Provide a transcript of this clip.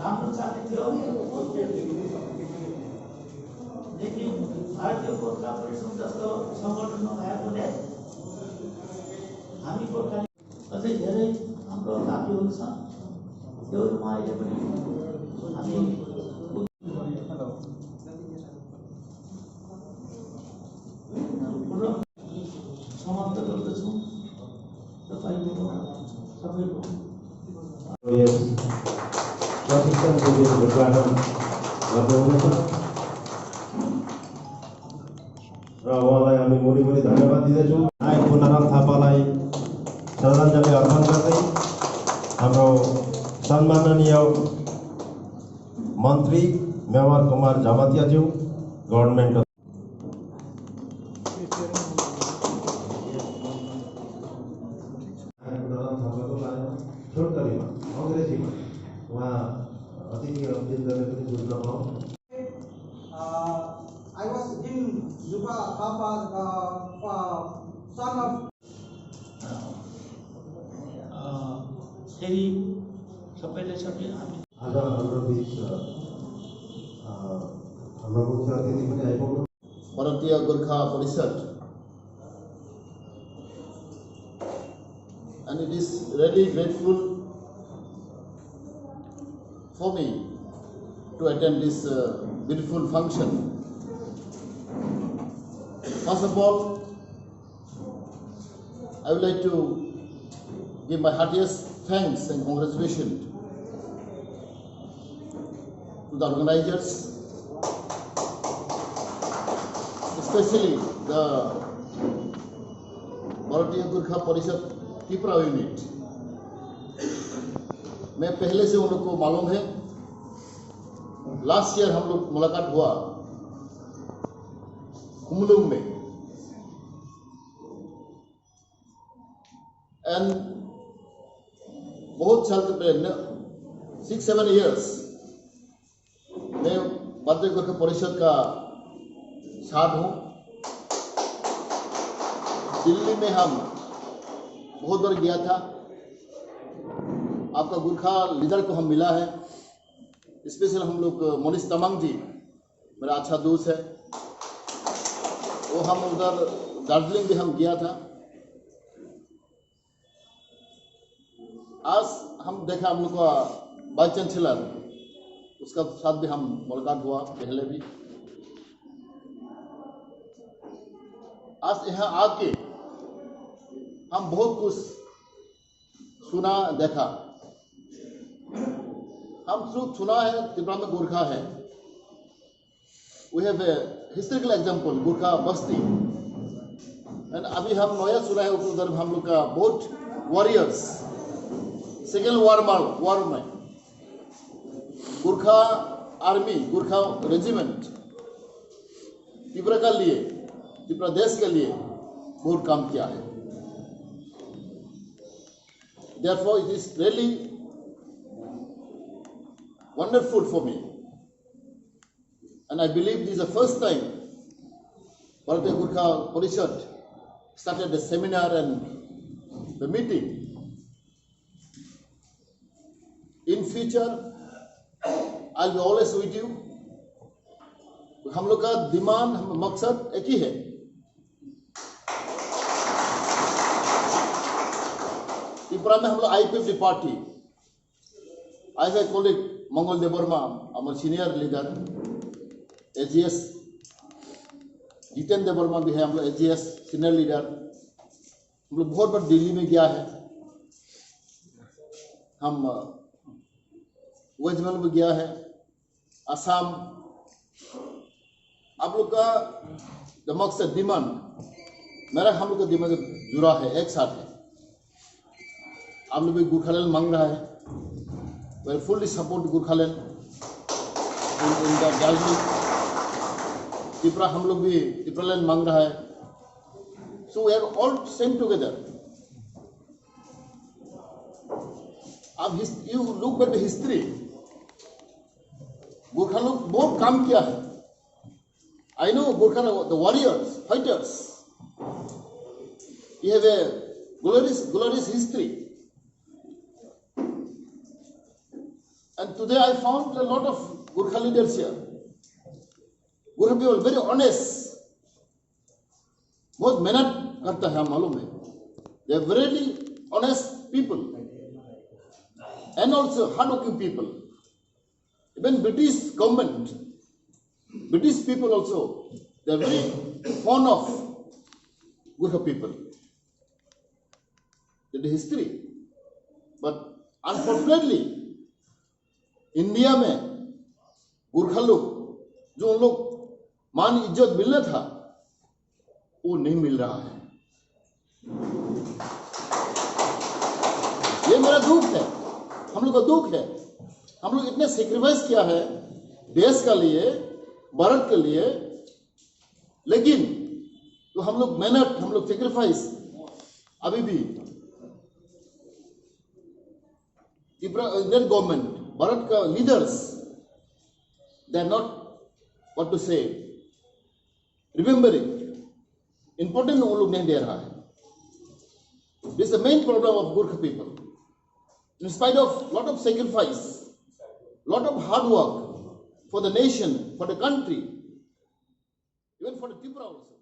राम्रो चाल्ने थियो। लेकिन भारतीय गोर्खा परिषद जस्तो सङ्गठन नभएकोले हामी गोर्खाली अझै धेरै हाम्रो जातिहरू छन्, त्योहरूमा अहिले पनि हामी समाप्त गर्दछौँ। तपाईँको सबैको प्रशिक्षण शिविर उद्घाटन गर्नुहुनेछ र उहाँलाई हामी मुरी धन्यवाद दिँदैछौँ। नायक पुनराम थापालाई श्रद्धाञ्जली अर्पण गर्दै हाम्रो सम्माननीय मन्त्री मेवार कुमार झमतियाज्यू गभर्नमेन्ट छोटकरीमा अङ्ग्रेजीमा उहाँ अतिथि अपडेट गर्ने पनि बुझ्न पाऊँ। I was in Juba Papa, son of. फेरि सबैले सबै हामी आज हाम्रो बिच हाम्रो मुख्य अतिथि पनि आइपुग्नु भारतीय गोर्खा परिषद, and it is really grateful for me to attend this beautiful function. First of all, I would like to give my heartiest thanks and congratulations to the organizers, especially the भारतीय गोर्खा परिषद त्रिपुरा यूनिट। मैं पहले से उन लोग को मालूम है, लास्ट ईयर हम लोग मुलाकात हुआ कुमलुंग में, एंड बहुत साल पहले 6-7 years मैं भारतीय गोर्खा परिषद का साथ हूँ। दिल्ली में हम बहुत बार गया था। आपका गोर्खा लीडर को हम मिला है, स्पेशल हम लोग मोनिश तमांग जी मेरा अच्छा दोस्त है, वो हम उधर दार्जिलिंग भी हम गया था। आज हम देखा हम लोग का वाइस चांसलर, उसका साथ भी हम मुलाकात हुआ पहले भी। आज यहाँ आके हम बहुत कुछ सुना देखा। हम सिर्फ सुना है त्रिपुरा में गोरखा है, we have a historical example Gorkha बस्ती, एंड अभी हम नया सुना है उधर हम लोग का बहुत वॉरियर्स सेकेंड वॉर में गोरखा आर्मी, गोरखा रेजिमेंट त्रिपुरा के लिए, त्रिपुरा देश के लिए बहुत काम किया है। Therefore, it is really wonderful for me, and I believe this is the first time Bharatiya Gorkha Parishad started the seminar and the meeting. In future, I'll be always with you. हम लोग का demand, हम मकसद एक ही है, त्रिपुरा में हम लोग IPFD party, I have a colleague मंगल देवर्मा, हमारे senior leader, AGS Jitendra Debbarma भी है, हम लोग AGS सीनियर लीडर। हम लोग बहुत बार दिल्ली में गया है, हम वेस्ट बंगाल में गया है, असम। आप लोग का मकसद डिमांड मेरा हम लोग का दिमाग जुड़ा है, एक साथ है। आप लोग भी गोरखालैंड मांग रहा है, they fully support Gorkhaland in the Darjeeling. Tripura हम लोग भी त्रिपुरालैंड मांग रहा है, so we are all same together. अब you look back the history, Gorkha लोग बहुत काम किया है। I know Gorkha, the warriors, fighters. You have a glorious history. And today I found a lot of Gurkha leaders here. Gurkha people very honest. बहुत मेहनत करता है, मालूम है. They are very honest people and also hardworking people. Even British government, British people also, they are very fond of Gurkha people. That is history. But unfortunately, India में गुरखा लोग जो उन लोग मान इज्जत मिलना था वो नहीं मिल रहा है. ये मेरा दुख है, हम लोग का दुख है. हम लोग इतने सेक्रीफाइस किया है देश का लिए, भारत के लिए, लेकिन तो हम लोग मेहनत, हम लोग सेक्रीफाइस अभी भी इंडियन गवर्नमेंट, भारत का leaders, they are not what to say remembering, important वो लोग नहीं दे रहा है. This is the main problem of Gurkha people. In spite of lot of sacrifice, lot of hard work for the nation, for the country, even for the Tripura also.